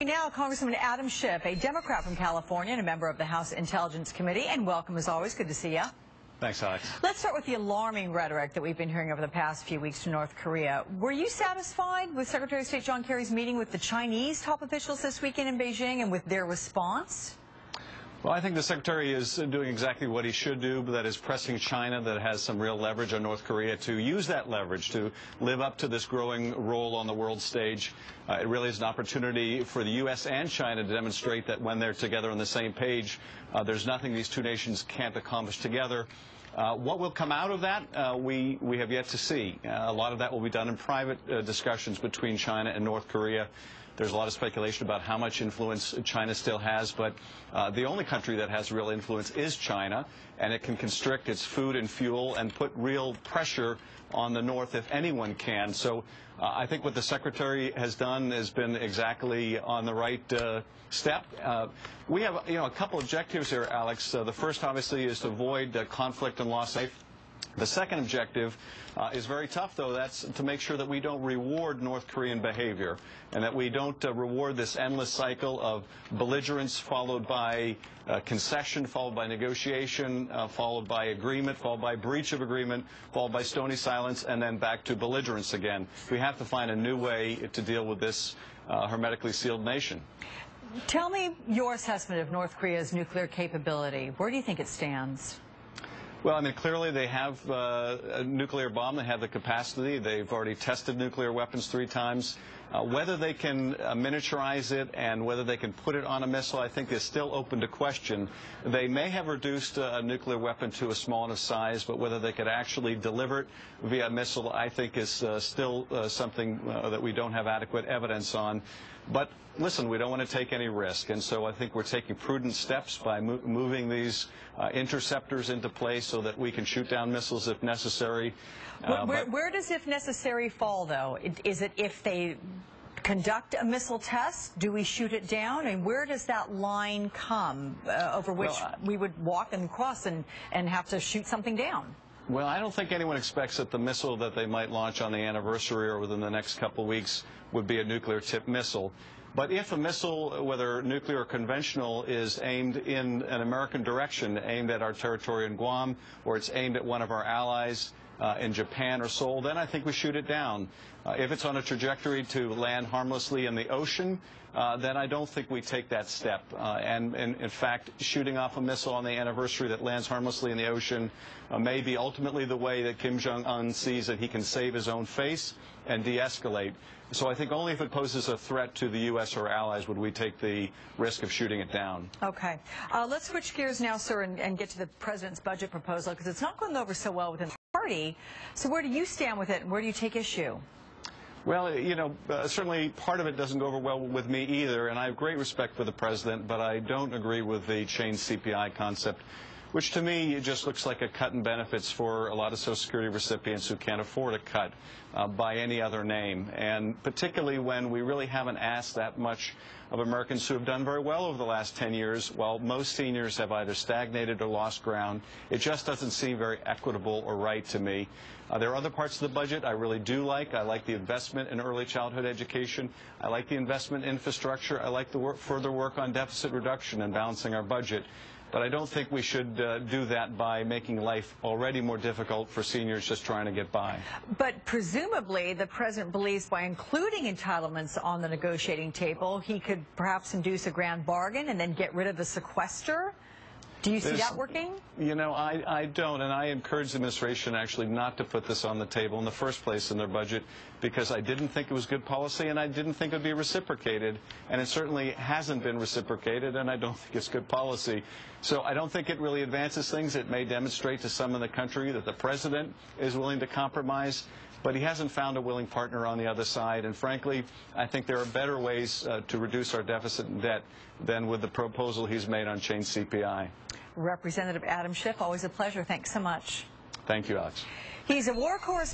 Now, Congressman Adam Schiff, a Democrat from California and a member of the House Intelligence Committee, and welcome as always. Good to see you. Thanks, Alex. Let's start with the alarming rhetoric that we've been hearing over the past few weeks from North Korea. Were you satisfied with Secretary of State John Kerry's meeting with the Chinese top officials this weekend in Beijing and with their response? Well, I think the Secretary is doing exactly what he should do, that is pressing China, that has some real leverage on North Korea, to use that leverage to live up to this growing role on the world stage. It really is an opportunity for the U.S. and China to demonstrate that when they're together on the same page, there's nothing these two nations can't accomplish together. What will come out of that, we have yet to see. A lot of that will be done in private discussions between China and North Korea. There's a lot of speculation about how much influence China still has, but the only country that has real influence is China, and it can constrict its food and fuel and put real pressure on the North if anyone can. So I think what the Secretary has done has been exactly on the right step. We have a couple objectives here, Alex. The first, obviously, is to avoid conflict and loss. The second objective is very tough, though. That's to make sure that we don't reward North Korean behavior and that we don't reward this endless cycle of belligerence followed by concession, followed by negotiation, followed by agreement, followed by breach of agreement, followed by stony silence, and then back to belligerence again. We have to find a new way to deal with this hermetically sealed nation. Tell me your assessment of North Korea's nuclear capability. Where do you think it stands? Well, I mean, clearly they have a nuclear bomb. They have the capacity. They've already tested nuclear weapons 3 times. Whether they can miniaturize it and whether they can put it on a missile, I think is still open to question. They may have reduced a nuclear weapon to a small enough size, but whether they could actually deliver it via missile, I think is still something that we don't have adequate evidence on. But listen, we don't want to take any risk, and so I think we're taking prudent steps by moving these interceptors into place so that we can shoot down missiles if necessary. Where does "if necessary" fall, though? Is it if they conduct a missile test? Do we shoot it down? And where does that line come over which we would walk and cross and have to shoot something down? Well, I don't think anyone expects that the missile that they might launch on the anniversary or within the next couple of weeks would be a nuclear-tipped missile. But if a missile, whether nuclear or conventional, is aimed in an American direction, aimed at our territory in Guam, or it's aimed at one of our allies in Japan or Seoul, then I think we shoot it down. If it's on a trajectory to land harmlessly in the ocean, then I don't think we take that step. And in fact, shooting off a missile on the anniversary that lands harmlessly in the ocean may be ultimately the way that Kim Jong-un sees that he can save his own face and de-escalate. So I think only if it poses a threat to the U.S. or allies would we take the risk of shooting it down. Okay. Let's switch gears now, sir, and get to the president's budget proposal, because it's not going over so well within the party. So where do you stand with it, and where do you take issue? Well, certainly part of it doesn't go over well with me either, and I have great respect for the president, but I don't agree with the chain CPI concept, which to me just looks like a cut in benefits for a lot of Social Security recipients who can't afford a cut by any other name, and particularly when we really haven't asked that much of Americans who have done very well over the last 10 years, while most seniors have either stagnated or lost ground. It just doesn't seem very equitable or right to me. There are other parts of the budget I really do like. I like the investment in early childhood education. I like the investment in infrastructure. I like the further work on deficit reduction and balancing our budget. But I don't think we should do that by making life already more difficult for seniors just trying to get by. But presumably the president believes by including entitlements on the negotiating table, he could perhaps induce a grand bargain and then get rid of the sequester. Do you see that working? I don't, and I encourage the administration actually not to put this on the table in the first place in their budget, because I didn't think it was good policy and I didn't think it would be reciprocated, and it certainly hasn't been reciprocated, and I don't think it's good policy. So I don't think it really advances things. It may demonstrate to some in the country that the president is willing to compromise, but he hasn't found a willing partner on the other side, and frankly, I think there are better ways to reduce our deficit and debt than with the proposal he's made on chain CPI. Representative Adam Schiff, always a pleasure. Thanks so much. Thank you, Alex. He's a war correspondent.